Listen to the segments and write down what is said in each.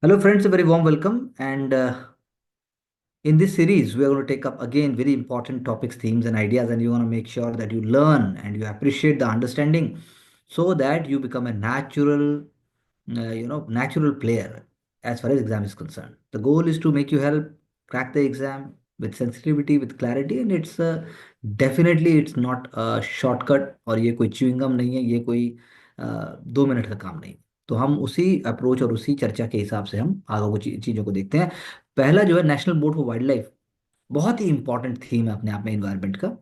Hello, friends, a very warm welcome. And in this series, we are going to take up again very important topics, themes, and ideas. And you want to make sure that you learn and you appreciate the understanding so that you become a natural player as far as exam is concerned. The goal is to make you help crack the exam with sensitivity, with clarity, and it's definitely it's not a shortcut और ये कोई chewing gum नहीं है, ये कोई 2 minute का काम नहीं। तो हम उसी अप्रोच और उसी चर्चा के हिसाब से हम आगे को चीज़ों को देखते हैं। पहला जो है national board for wild life, बहुत ही इंपॉर्टेंट थीम है अपने आप में इन्वायरमेंट का।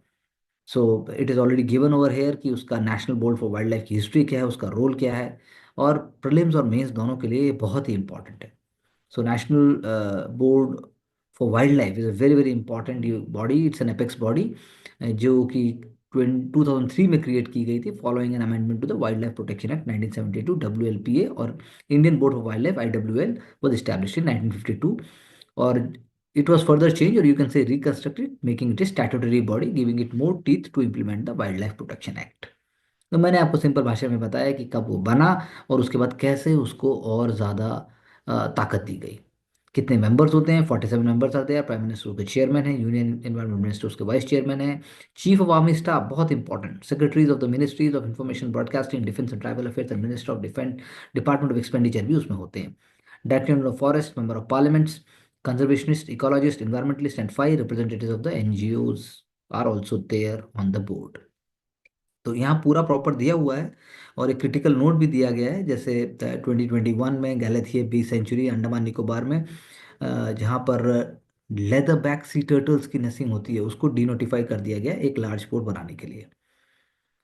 So it is already given over here कि उसका national board for wild life की हिस्ट्री क्या है, उसका रोल क्या है, और प्रीलिम्स और मेंस दोनों के लिए ये बहुत ही इंपॉर्टेंट है। So national board for wild life is a very very important body. It's an apex body जो कि 2003 में क्रिएट की गई थी following an amendment to the wild life protection act 1972 WLPA, और Indian board for wild life IWL was established in 1952, or it was further changed, or you can say reconstructed, making it a statutory body, giving it more teeth to implement the Wildlife Protection Act. तो मैंने आपको simple भाषा में बताया कि कब वो बना और उसके बाद कैसे उसको और ज़्यादा ताकत दी गई। कितने मेंबर्स होते हैं? 47 मेंबर्स आते हैं। प्राइम मिनिस्टर उसके चेयरमैन हैं, यूनियन एनवायरमेंट मिनिस्टर उसके वाइस चेयरमैन हैं, चीफ ऑफ आर्मी स्टाफ बहुत important, secretaries of the ministries of information broadcasting defence and tribal affairs and minister of defence, department of expenditure भी उसमें होते हैं, director of forest, member of parliaments, conservationist, ecologist, environmentalist, and 5 representatives of the NGOs are also there on the board. तो यहाँ पूरा proper दिया हुआ है और एक क्रिटिकल नोट भी दिया गया है। जैसे 2021 में गैलेथिया बी सेंचुरी अंडमान निकोबार में जहाँ पर लेदर बैक सी टर्टल्स की नसिंग होती है, उसको डिनोटिफाई कर दिया गया एक लार्ज पोर्ट बनाने के लिए।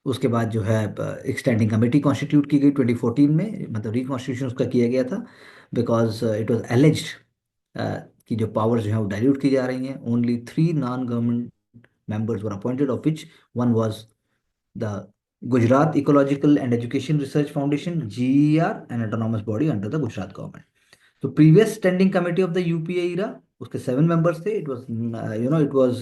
उसके बाद जो है एक स्टैंडिंग कमेटी कॉन्स्टिट्यूट की गई 2014 में, मतलब रिकॉन्स्टिट्यूशन उसका किया गया था बिकॉज इट वाज एलिज्ड कि जो पावर्स जो है वो डाइल्यूट की जा रही हैं। Only 3 non government members were appointed, of which one was the Gujarat Ecological and Education Research Foundation, GER, an autonomous body under the Gujarat government. So previous standing committee of the UPA era, उसके 7 members थे। It was it was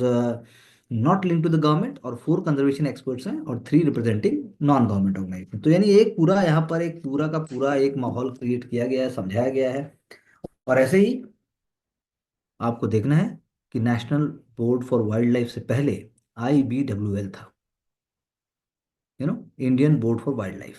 not linked to the government, और 4 conservation experts हैं और 3 representing non-government organization। तो यानी एक पूरा यहाँ पर एक पूरा का पूरा एक माहौल क्रिएट किया गया है, समझाया गया है। और ऐसे ही आपको देखना है कि national board for wild life से पहले IBWL था, Indian board for wild life,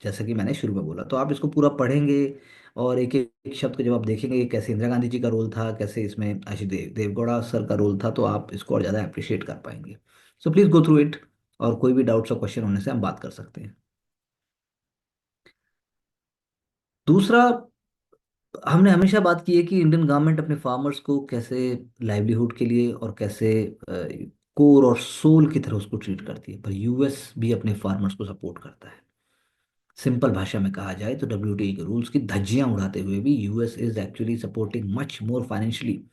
जैसा कि मैंने शुरू में बोला। तो आप इसको पूरा पढ़ेंगे और एक एक शब्द को जब आप देखेंगे कि कैसे इंदिरा गांधी जी का रोल था, कैसे इसमें आशीष देवगौड़ा सर का रोल था, तो आप इसको और ज़्यादा अप्रिशिएट कर पाएंगे। So please go through it, और कोई भी डाउट्स और क्वेश्चन होने से हम बात कर सकते हैं। दूसरा, हमने हमेशा बात की है कि इंडियन गवर्नमेंट अपने फार्मर्स को कैसे लाइवलीहुड के लिए और कैसे कोर और सोल की तरह उसको ट्रीट करती है, पर US भी अपने फार्मर्स को सपोर्ट करता है। सिंपल भाषा में कहा जाए तो WTO के रूल्स की धज्जियां उड़ाते हुए भी US is actually supporting much more financially,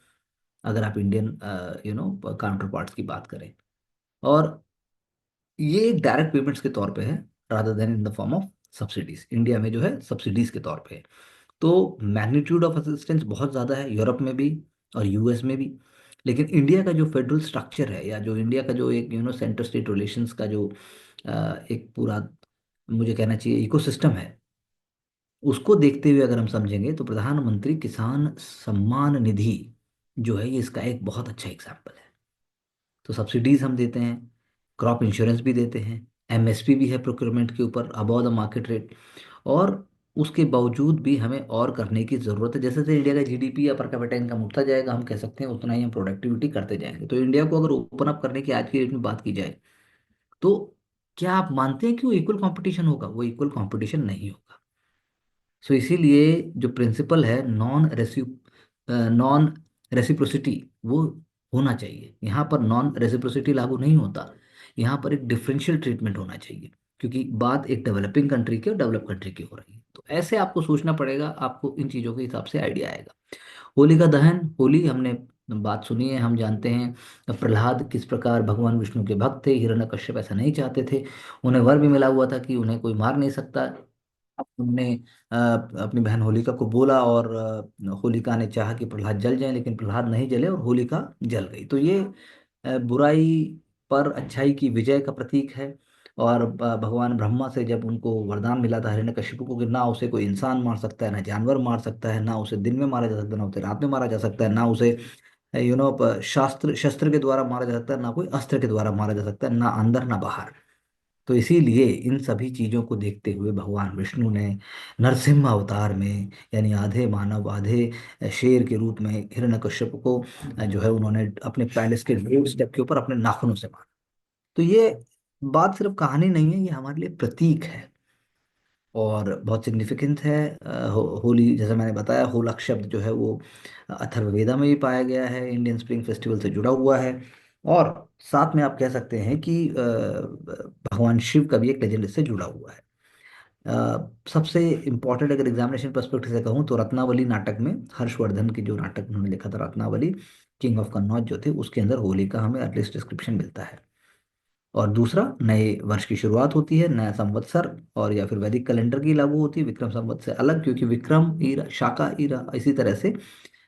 अगर आप इंडियन काउंटर पार्ट्स की बात करें। और ये एक डायरेक्ट पेमेंट्स के तौर पे है rather then in the form of subsidies. India में जो है सब्सिडीज के तौर पे है। तो मैग्नीट्यूड ऑफ असिस्टेंस बहुत ज़्यादा है यूरोप में भी और US में भी। लेकिन इंडिया का जो फेडरल स्ट्रक्चर है, या जो इंडिया का जो एक सेंटर स्टेट रिलेशंस का जो एक पूरा, मुझे कहना चाहिए, इकोसिस्टम है, उसको देखते हुए अगर हम समझेंगे तो प्रधानमंत्री किसान सम्मान निधि जो है ये इसका एक बहुत अच्छा एग्जाम्पल है। तो सब्सिडीज हम देते हैं, क्रॉप इंश्योरेंस भी देते हैं, MSP भी है प्रोक्योरमेंट के ऊपर अबव द मार्केट रेट, और उसके बावजूद भी हमें और करने की ज़रूरत है। जैसे जैसे इंडिया का GDP या पर कैपिटा इनकम उठता जाएगा, हम कह सकते हैं उतना ही हम प्रोडक्टिविटी करते जाएंगे। तो इंडिया को अगर ओपन अप करने की आज की डेट में बात की जाए, तो क्या आप मानते हैं कि वो इक्वल कंपटीशन होगा? वो इक्वल कंपटीशन नहीं होगा। सो इसीलिए जो प्रिंसिपल है नॉन रेसिप्रोसिटी, वो होना चाहिए। यहाँ पर नॉन रेसिप्रोसिटी लागू नहीं होता, यहाँ पर एक डिफरेंशियल ट्रीटमेंट होना चाहिए, क्योंकि बात एक डेवलपिंग कंट्री की और डेवलप कंट्री की हो रही है। तो ऐसे आपको सोचना पड़ेगा, आपको इन चीज़ों के हिसाब से आइडिया आएगा। होली का दहन, होली हमने बात सुनी है, हम जानते हैं प्रहलाद किस प्रकार भगवान विष्णु के भक्त थे। हिरण्यकश्यप ऐसा नहीं चाहते थे, उन्हें वर भी मिला हुआ था कि उन्हें कोई मार नहीं सकता। उनने अपनी बहन होलिका को बोला, और होलिका ने चाहा कि प्रहलाद जल जाए, लेकिन प्रहलाद नहीं जले और होलिका जल गई। तो ये बुराई पर अच्छाई की विजय का प्रतीक है। और भगवान ब्रह्मा से जब उनको वरदान मिला था हिरण्यकशिपु को कि ना उसे कोई इंसान मार सकता है, ना जानवर मार सकता है, ना उसे दिन में मारा जा सकता है, ना उसे रात में मारा जा सकता है, ना उसे शास्त्र शस्त्र के द्वारा मारा जा सकता है, ना कोई अस्त्र के द्वारा मारा जा सकता है, ना अंदर ना बाहर। तो इसीलिए इन सभी चीजों को देखते हुए भगवान विष्णु ने नरसिम्हा अवतार में, यानी आधे मानव आधे शेर के रूप में हिरण्यकश्यप को जो है उन्होंने अपने पैलेस के डोर स्टेप के ऊपर अपने नाखूनों से मारा। तो ये बात सिर्फ कहानी नहीं है, ये हमारे लिए प्रतीक है और बहुत सिग्निफिकेंट है। होली, जैसा मैंने बताया, होलक शब्द जो है वो अथर्ववेदा में भी पाया गया है, इंडियन स्प्रिंग फेस्टिवल से जुड़ा हुआ है। और साथ में आप कह सकते हैं कि भगवान शिव का भी एक लेजेंड इससे जुड़ा हुआ है। सबसे इम्पोर्टेंट अगर एग्जामिनेशन पर्सपेक्टिव से कहूँ तो रत्नावली नाटक में हर्षवर्धन की जो नाटक उन्होंने लिखा था रत्नावली, किंग ऑफ कन्नौज जो थे, उसके अंदर होली का हमें एटलीस्ट डिस्क्रिप्शन मिलता है। और दूसरा, नए वर्ष की शुरुआत होती है, नया संवत्सर, और या फिर वैदिक कैलेंडर की लागू होती है, विक्रम संवत से अलग, क्योंकि विक्रम ईरा शाका ईरा इसी तरह से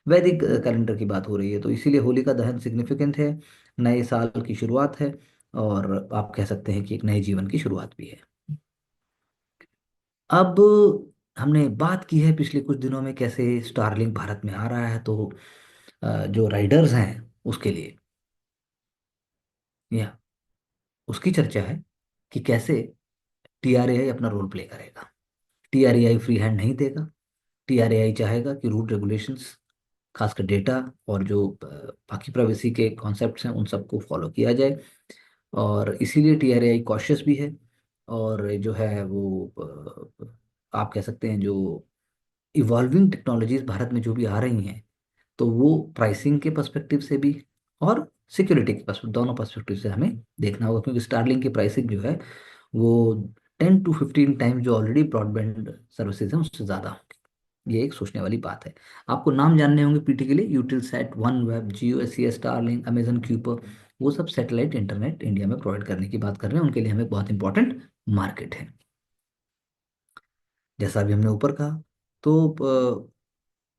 वैदिक कैलेंडर की बात हो रही है। तो इसीलिए होली का दहन सिग्निफिकेंट है, नए साल की शुरुआत है, और आप कह सकते हैं कि एक नए जीवन की शुरुआत भी है। अब हमने बात की है पिछले कुछ दिनों में कैसे स्टारलिंक भारत में आ रहा है, तो जो राइडर्स हैं उसके लिए या उसकी चर्चा है कि कैसे टीआरएआई अपना रोल प्ले करेगा। टीआरएआई फ्री हैंड नहीं देगा। टीआरएआई चाहेगा कि रूल रेगुलेशंस, खासकर डेटा और जो बाकी प्राइवेसी के कॉन्सेप्ट्स हैं, उन सबको फॉलो किया जाए। और इसीलिए टीआरएआई कॉशियस भी है। और जो है वो आप कह सकते हैं जो इवॉल्विंग टेक्नोलॉजीज भारत में जो भी आ रही हैं, तो वो प्राइसिंग के पर्सपेक्टिव से भी और सिक्योरिटी के पर्सपेक्टिव, दोनों पर्सपेक्टिव से हमें देखना होगा, क्योंकि स्टारलिंक की प्राइसिंग जो है वो 10 to 15 टाइम जो ऑलरेडी ब्रॉडबैंड सर्विसेज हैं उससे ज़्यादा होंगी। ये एक सोचने वाली बात है। आपको नाम जानने होंगे पीटी के लिए, यूटिलसैट, वन वेब, जियो, एससीएस, स्टारलिंक, अमेजन क्यूपर, वो सब सैटेलाइट इंटरनेट इंडिया में प्रोवाइड करने की बात कर रहे हैं। उनके लिए हमें बहुत इंपॉर्टेंट मार्केट है, जैसा अभी हमने ऊपर कहा। तो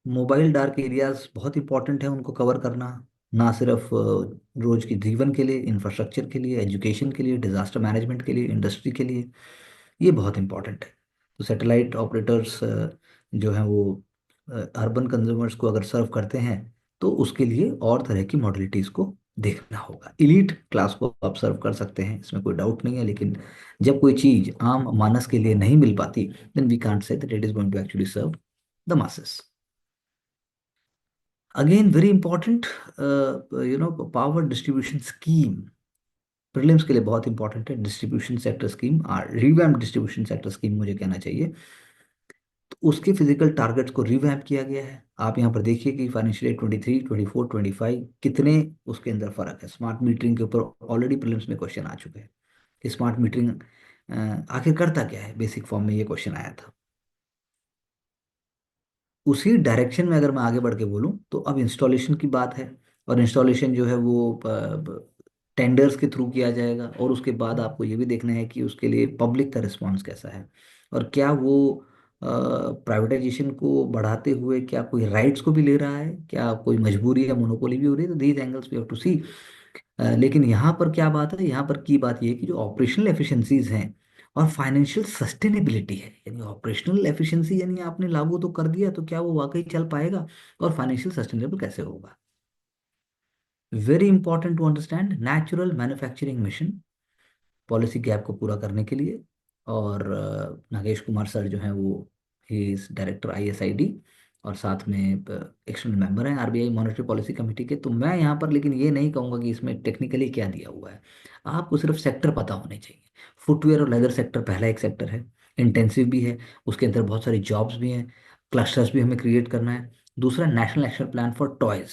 मोबाइल डार्क एरियाज बहुत इंपॉर्टेंट है उनको कवर करना, ना सिर्फ रोज की जीवन के लिए, इंफ्रास्ट्रक्चर के लिए, एजुकेशन के लिए, डिजास्टर मैनेजमेंट के लिए, इंडस्ट्री के लिए, ये बहुत इंपॉर्टेंट है। तो सैटेलाइट ऑपरेटर्स जो हैं वो अर्बन कंज्यूमर्स को अगर सर्व करते हैं, तो उसके लिए और तरह की मॉडलिटीज़ को देखना होगा। इलीट क्लास को आप सर्व कर सकते हैं, इसमें कोई डाउट नहीं है, लेकिन जब कोई चीज़ आम मानस के लिए नहीं मिल पाती, then we can't say that it is going to actually serve the masses. Again very important, power distribution scheme prelims के लिए बहुत इंपॉर्टेंट है। Distribution sector scheme, revamp distribution sector scheme मुझे कहना चाहिए। तो उसके फिजिकल टारगेट्स को रिवैम्प किया गया है। आप यहाँ पर देखिए कि फाइनेंशियल ईयर 23, 24, 25 कितने उसके अंदर फर्क है। स्मार्ट मीटरिंग के ऊपर ऑलरेडी प्रीलिम्स में क्वेश्चन आ चुके हैं कि स्मार्ट मीटरिंग आखिर करता क्या है, बेसिक फॉर्म में ये क्वेश्चन आया था। उसी डायरेक्शन में अगर मैं आगे बढ़ के बोलूं तो अब इंस्टॉलेशन की बात है। और इंस्टॉलेशन जो है वो टेंडर्स के थ्रू किया जाएगा, और उसके बाद आपको ये भी देखना है कि उसके लिए पब्लिक का रिस्पांस कैसा है, और क्या वो प्राइवेटाइजेशन को बढ़ाते हुए क्या कोई राइट्स को भी ले रहा है, क्या कोई मजबूरी या मोनोपोली भी हो रही है। तो these angles we have to see. लेकिन यहाँ पर क्या बात है, यहाँ पर की बात ये है कि जो ऑपरेशनल एफिशिएंसीज हैं और फाइनेंशियल सस्टेनेबिलिटी है, यानी ऑपरेशनल एफिशिएंसी यानी आपने लागू तो कर दिया, तो क्या वो वाकई चल पाएगा, और फाइनेंशियल सस्टेनेबल कैसे होगा। Very important to understand natural manufacturing mission, policy gap को पूरा करने के लिए। और नागेश कुमार सर जो हैं वो ही इज डायरेक्टर आईएसआईडी, और साथ में एक्सटर्नल मेंबर हैं आरबीआई मॉनेटरी पॉलिसी कमेटी के। तो मैं यहाँ पर लेकिन ये नहीं कहूँगा कि इसमें टेक्निकली क्या दिया हुआ है, आपको सिर्फ सेक्टर पता होने चाहिए। फुटवेयर और लेदर सेक्टर पहला एक सेक्टर है, इंटेंसिव भी है, उसके अंदर बहुत सारी जॉब्स भी हैं, क्लस्टर्स भी हमें क्रिएट करना है। दूसरा, national action plan for toys,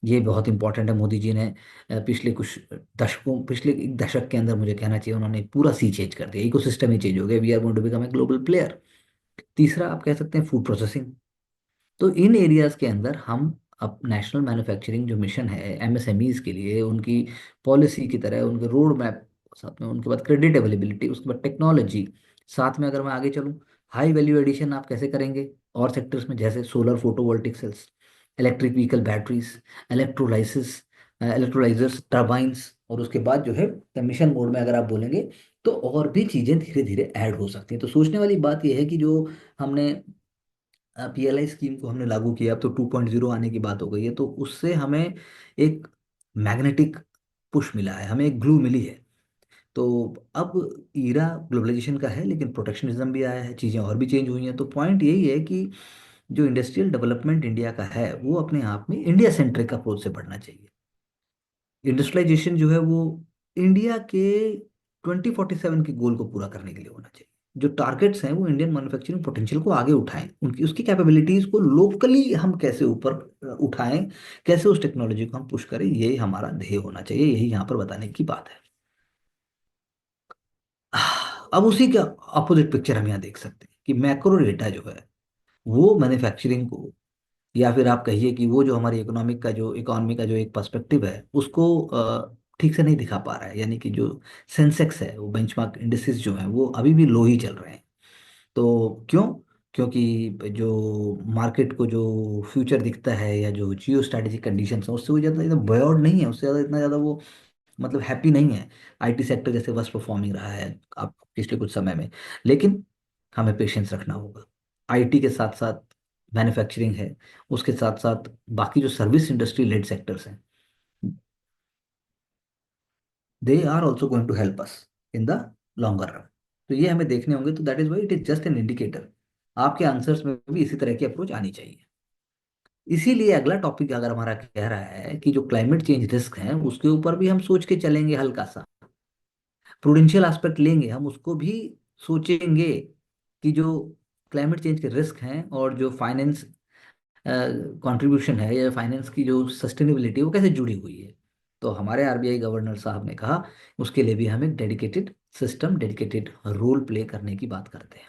ये बहुत इंपॉर्टेंट है। मोदी जी ने पिछले कुछ दशकों, पिछले एक दशक के अंदर मुझे कहना चाहिए, उन्होंने पूरा सी चेंज कर दिया, इकोसिस्टम ही चेंज हो गया। We are going to become a global player. तीसरा, आप कह सकते हैं फूड प्रोसेसिंग। तो इन एरियाज के अंदर हम अब नेशनल मैन्युफैक्चरिंग जो मिशन है एमएसएमईज के लिए, उनकी पॉलिसी की तरह उनके रोड मैप, साथ में उनके बाद क्रेडिट अवेलेबिलिटी, उसके बाद टेक्नोलॉजी, साथ में अगर मैं आगे चलूँ, हाई वैल्यू एडिशन आप कैसे करेंगे और सेक्टर्स में, जैसे solar photovoltaic sales, electric vehicle batteries, electrolysis, electrolysers, turbines, और उसके बाद जो है मिशन मोड में अगर आप बोलेंगे तो और भी चीजें धीरे धीरे ऐड हो सकती हैं। तो सोचने वाली बात यह है कि जो हमने पीएलआई स्कीम को हमने लागू किया, अब तो 2.0 आने की बात हो गई है, तो उससे हमें एक मैग्नेटिक पुश मिला है, हमें एक ग्लू मिली है। तो अब ईरा ग्लोबलाइजेशन का है, लेकिन प्रोटेक्शनिज्म भी आया है, चीज़ें और भी चेंज हुई हैं। तो पॉइंट यही है कि जो इंडस्ट्रियल डेवलपमेंट इंडिया का है वो अपने आप में इंडिया सेंट्रिक अप्रोच से बढ़ना चाहिए। इंडस्ट्रियलाइजेशन जो है वो इंडिया के 2047 के गोल को पूरा करने के लिए होना चाहिए। जो टारगेट्स हैं वो इंडियन मैन्युफैक्चरिंग पोटेंशियल को आगे उठाएं, उनकी उसकी कैपेबिलिटीज को लोकली हम कैसे ऊपर उठाएं, कैसे उस टेक्नोलॉजी को हम पुश करें, ये हमारा ध्येय होना चाहिए, यही यहाँ पर बताने की बात है। अब उसी का अपोजिट पिक्चर हम यहाँ देख सकते हैं कि मैक्रो डेटा जो है वो मैन्युफैक्चरिंग को, या फिर आप कहिए कि वो जो हमारी इकोनॉमी का जो एक पर्सपेक्टिव है उसको ठीक से नहीं दिखा पा रहा है। यानी कि जो सेंसेक्स है, वो बेंचमार्क इंडिसेस जो हैं वो अभी भी लो ही चल रहे हैं। तो क्यों? क्योंकि जो मार्केट को जो फ्यूचर दिखता है, या जो जियो स्ट्रैटेजिक कंडीशन है, उससे वो ज़्यादा एकदम बयोड नहीं है, उससे ज़्यादा इतना ज़्यादा वो मतलब हैप्पी नहीं है। आईटी सेक्टर जैसे वर्स्ट परफॉर्मिंग रहा है आप पिछले कुछ समय में। लेकिन हमें पेशेंस रखना होगा। आईटी के साथ साथ मैन्युफैक्चरिंग है, उसके साथ साथ बाकी जो सर्विस इंडस्ट्री लेड सेक्टर्स हैं, they are also going to help us in the longer run. तो ये हमें देखने होंगे। तो that is why it is just an indicator. आपके आंसर्स में भी इसी तरह की अप्रोच आनी चाहिए। इसीलिए अगला टॉपिक अगर हमारा कह रहा है कि जो क्लाइमेट चेंज रिस्क हैं उसके ऊपर भी हम सोच के चलेंगे, हल्का सा प्रूडेंशियल एस्पेक्ट लेंगे, हम उसको भी सोचेंगे कि जो क्लाइमेट चेंज के रिस्क हैं और जो फाइनेंस कंट्रीब्यूशन है, या फाइनेंस की जो सस्टेनेबिलिटी है वो कैसे जुड़ी हुई है। तो हमारे आरबीआई गवर्नर साहब ने कहा उसके लिए भी हम एक dedicated system, dedicated role play करने की बात करते हैं।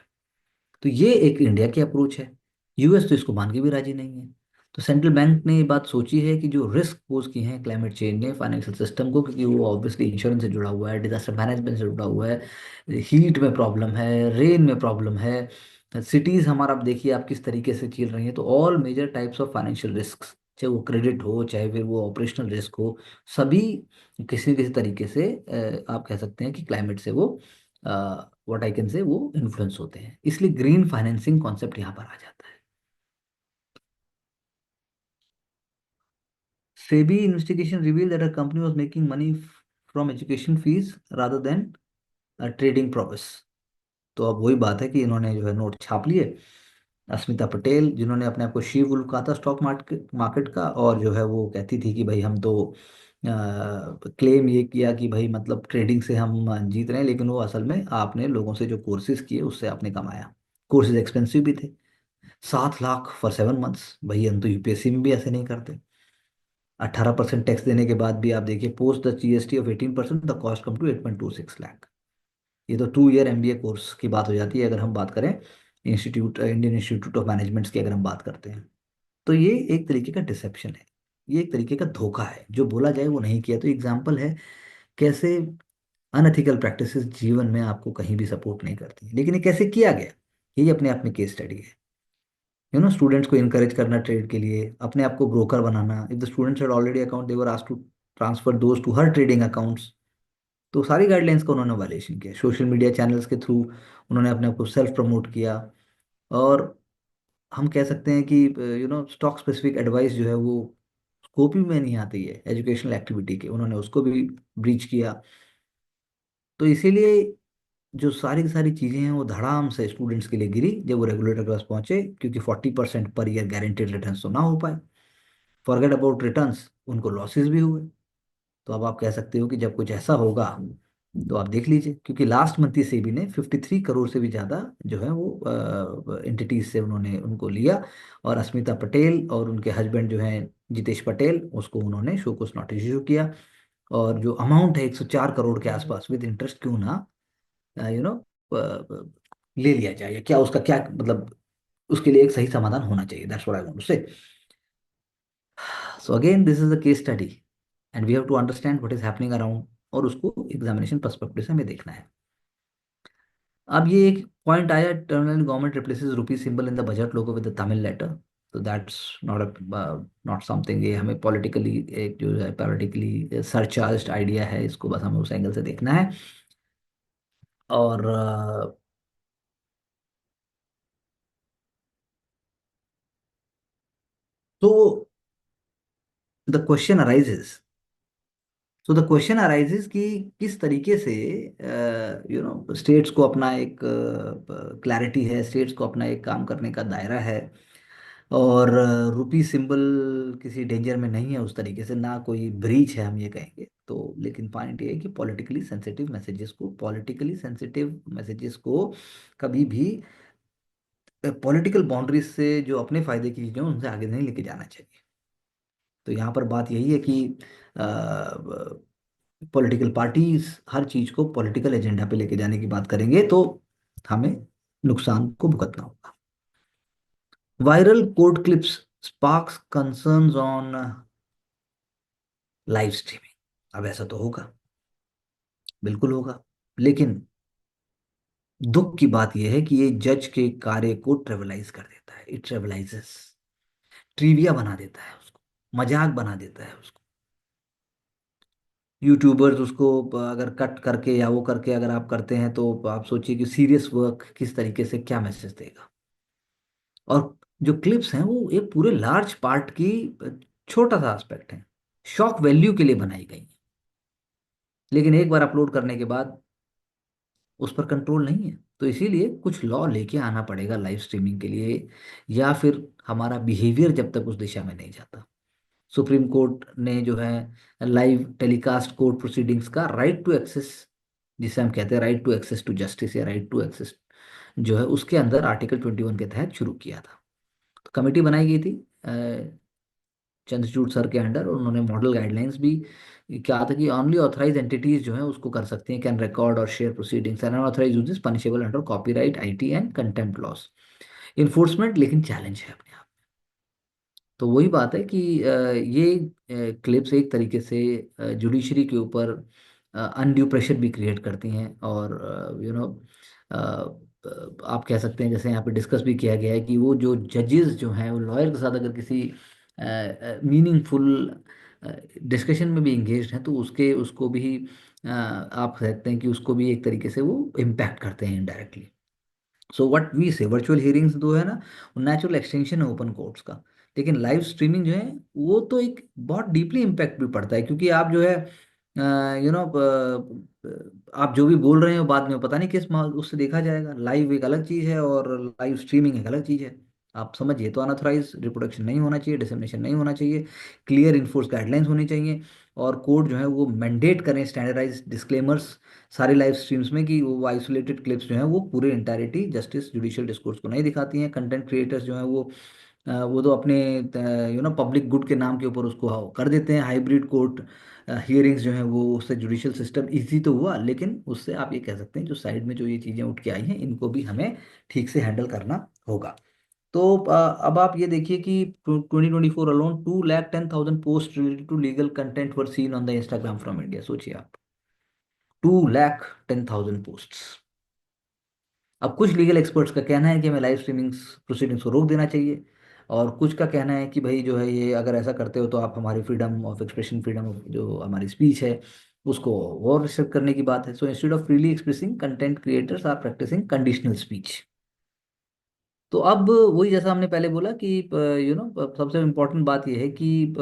तो ये एक इंडिया की अप्रोच है। यूएस तो इसको मान के भी राजी नहीं है। तो सेंट्रल बैंक ने ये बात सोची है कि जो रिस्क पोज किए हैं क्लाइमेट चेंज ने फाइनेंशियल सिस्टम को, क्योंकि वो ऑब्वियसली इंश्योरेंस से जुड़ा हुआ है, डिजास्टर मैनेजमेंट से जुड़ा हुआ है, हीट में प्रॉब्लम है, रेन में प्रॉब्लम है, सिटीज हमारा आप देखिए आप किस तरीके से चल रही हैं। तो all major types of financial risk, चाहे वो क्रेडिट हो चाहे फिर वो ऑपरेशनल रिस्क हो, सभी किसी न किसी तरीके से आप कह सकते हैं कि क्लाइमेट से वो व्हाट आई कैन से वो इन्फ्लुएंस होते हैं। इसलिए ग्रीन फाइनेंसिंग कॉन्सेप्ट यहाँ पर आ जाता है। SEBI investigation reveal that a company was making money from education fees rather than trading profits. तो अब वही बात है कि इन्होंने जो है नोट छाप लिए। अस्मिता पटेल जिन्होंने अपने आप को शी वुल्फ कहा था स्टॉक मार्केट मार्केट का, और जो है वो कहती थी कि भाई हम तो क्लेम ये किया कि भाई मतलब ट्रेडिंग से हम जीत रहे हैं, लेकिन वो असल में आपने लोगों से जो कोर्सेज किए उससे आपने कमाया। कोर्सेज एक्सपेंसिव भी थे। 7 लाख फॉर 7 मंथ्स, भाई हम तो यूपीएससी में भी ऐसे नहीं करते। 18% टैक्स देने के बाद भी आप देखिए post the GST of 18% the cost come to 8.26 lakh. ये तो 2 ईयर एमबीए कोर्स की बात हो जाती है अगर हम बात करें इंडियन इंस्टीट्यूट ऑफ मैनेजमेंट्स की अगर हम बात करते हैं। तो ये एक तरीके का डिसेप्शन है, ये एक तरीके का धोखा है, जो बोला जाए वो नहीं किया। तो एग्जाम्पल है कैसे अनएथिकल प्रैक्टिसेस जीवन में आपको कहीं भी सपोर्ट नहीं करती, लेकिन ये कैसे किया गया, यही अपने आप में केस स्टडी है। स्टूडेंट्स को इनकरेज करना ट्रेड के लिए, अपने आप को ब्रोकर बनाना। If the students had already account they were asked to transfer those to her trading accounts. तो सारी गाइडलाइंस का उन्होंने वायलेशन किया। सोशल मीडिया चैनल्स के थ्रू उन्होंने अपने आप को सेल्फ प्रमोट किया। और हम कह सकते हैं कि स्टॉक स्पेसिफिक एडवाइस जो है वो स्कोप ही में नहीं आती है एजुकेशनल एक्टिविटी के, उन्होंने उसको भी ब्रीच किया। तो इसीलिए जो सारी की सारी चीज़ें हैं वो धड़ाम से स्टूडेंट्स के लिए गिरी जब वो रेगुलेटर के पास पहुंचे, क्योंकि 40% पर ईयर गारंटेड रिटर्न्स तो ना हो पाए। फॉरगेट अबाउट रिटर्न्स, उनको लॉसेस भी हुए। तो अब आप कह सकते हो कि जब कुछ ऐसा होगा तो आप देख लीजिए, क्योंकि लास्ट मंथ ही सेबी ने 53 करोड़ से भी ज़्यादा जो है वो एंटिटीज से उन्होंने उनको लिया। और अस्मिता पटेल और उनके हस्बैंड जो हैं जितेश पटेल, उसको उन्होंने शो कोस नोटिस इशू किया। और जो अमाउंट है 104 करोड़ के आसपास विद इंटरेस्ट क्यों ना यू नो ले लिया जाए, या क्या उसका क्या मतलब, उसके लिए एक सही समाधान होना चाहिए। That's what I want to say. So again this is a case study and we have to understand what is happening around, और उसको एग्जामिनेशन पर्सपेक्टिव से हमें देखना है। अब ये एक पॉइंट आया, terminal government replaces rupee symbol in the budget logo with the Tamil letter. तो दैट्स नॉट समथिंग, ये हमें पॉलिटिकली एक जो है पॉलिटिकली सरचार्ज्ड आइडिया है, इसको बस हमें उस एंगल से देखना है। और तो the question arises so the question arises कि किस तरीके से स्टेट्स को अपना एक क्लैरिटी है, स्टेट्स को अपना एक काम करने का दायरा है, और रुपी सिंबल किसी डेंजर में नहीं है उस तरीके से, ना कोई ब्रीच है हम ये कहेंगे तो। लेकिन पॉइंट ये है कि पॉलिटिकली सेंसिटिव मैसेजेस को कभी भी पॉलिटिकल बाउंड्रीज से जो अपने फायदे की चीज़ें हैं, उनसे आगे नहीं लेके जाना चाहिए। तो यहाँ पर बात यही है कि पॉलिटिकल पार्टीज हर चीज को पॉलिटिकल एजेंडा पे लेके जाने की बात करेंगे तो हमें नुकसान को भुगतना होगा। Viral code clips sparks concerns on live streaming. अब ऐसा तो होगा, बिल्कुल होगा, लेकिन दुख की बात यह है कि ये जज के कार्य को ट्रेवलाइज कर देता है, इट ट्रेवलाइजेस, ट्रिविया बना देता है उसको, मजाक बना देता है उसको। यूट्यूबर्स उसको अगर कट करके या वो करके अगर आप करते हैं तो आप सोचिए कि सीरियस वर्क किस तरीके से क्या मैसेज देगा। और जो क्लिप्स हैं वो एक पूरे लार्ज पार्ट की छोटा सा एस्पेक्ट है, शॉक वैल्यू के लिए बनाई गई है, लेकिन एक बार अपलोड करने के बाद उस पर कंट्रोल नहीं है। तो इसीलिए कुछ लॉ लेके आना पड़ेगा लाइव स्ट्रीमिंग के लिए, या फिर हमारा बिहेवियर जब तक उस दिशा में नहीं जाता। सुप्रीम कोर्ट ने जो है लाइव टेलीकास्ट कोर्ट प्रोसीडिंग्स का राइट टू एक्सेस, जिसे हम कहते हैं right to access to justice या राइट टू एक्सेस, जो है उसके अंदर आर्टिकल 21 के तहत शुरू किया था। तो कमेटी बनाई गई थी चंद्रचूड़ सर के अंडर, और उन्होंने मॉडल गाइडलाइंस भी क्या था कि ओनली ऑथराइज एंटिटीज जो है उसको कर सकती हैं, कैन रिकॉर्ड और share proceedings, and unauthorise use punishable under copyright IT and contempt laws. Enforcement लेकिन चैलेंज है अपने आप। तो वही बात है कि ये क्लिप्स एक तरीके से जुडिशरी के ऊपर अनड्यू प्रेशर भी क्रिएट करती हैं, और आप कह सकते हैं, जैसे यहाँ पे डिस्कस भी किया गया है, कि वो जो जजेस जो हैं वो लॉयर के साथ अगर किसी मीनिंगफुल डिस्कशन में भी इंगेज हैं तो उसके उसको भी आप कह सकते हैं कि उसको भी एक तरीके से वो इम्पैक्ट करते हैं इनडायरेक्टली। सो व्हाट वी से वर्चुअल हियरिंग्स जो है ना, नेचुरल एक्सटेंशन है ओपन कोर्ट्स का। लेकिन लाइव स्ट्रीमिंग जो है वो तो एक बहुत डीपली इम्पैक्ट भी पड़ता है, क्योंकि आप जो है आप जो भी बोल रहे हो बाद में पता नहीं किस उससे देखा जाएगा। लाइव एक अलग चीज़ है और लाइव स्ट्रीमिंग एक अलग चीज़ है। आप समझिए, तो अनऑथराइज रिप्रोडक्शन नहीं होना चाहिए, डिसेमिनेशन नहीं होना चाहिए, क्लियर इन्फोर्स गाइडलाइंस होनी चाहिए, और कोर्ट जो है वो मैंडेट करें स्टैंडर्डाइज डिस्क्लेमर्स सारे लाइव स्ट्रीम्स में, कि वो आइसोलेटेड क्लिप्स जो हैं वो पूरे इंटायरिटी जस्टिस जुडिशियल डिस्कोर्स को नहीं दिखाती हैं। कंटेंट क्रिएटर्स जो हैं वो तो अपने पब्लिक गुड के नाम के ऊपर उसको कर देते हैं हाइब्रिड कोर्ट हियरिंग्स जो हैं वो, उससे जुडिशियल सिस्टम इजी तो हुआ, लेकिन उससे आप ये कह सकते हैं जो साइड में जो ये चीज़ें उठ के आई हैं इनको भी हमें ठीक से हैंडल करना होगा। तो अब आप ये देखिए कि 2024 alone 2,10,000 post related to legal content were seen on the Instagram from India. सोचिए आप, 2,10,000 पोस्ट। अब कुछ लीगल एक्सपर्ट्स का कहना है कि हमें लाइव स्ट्रीमिंग्स प्रोसीडिंग्स को रोक देना चाहिए, और कुछ का कहना है कि भाई जो है ये अगर ऐसा करते हो तो आप हमारी freedom of expression, freedom of जो हमारी स्पीच है उसको और रिस्ट्रिक्ट करने की बात है। So instead of freely expressing, content creators are practising conditional speech. तो अब वही जैसा हमने पहले बोला कि सबसे इम्पोर्टेंट बात यह है कि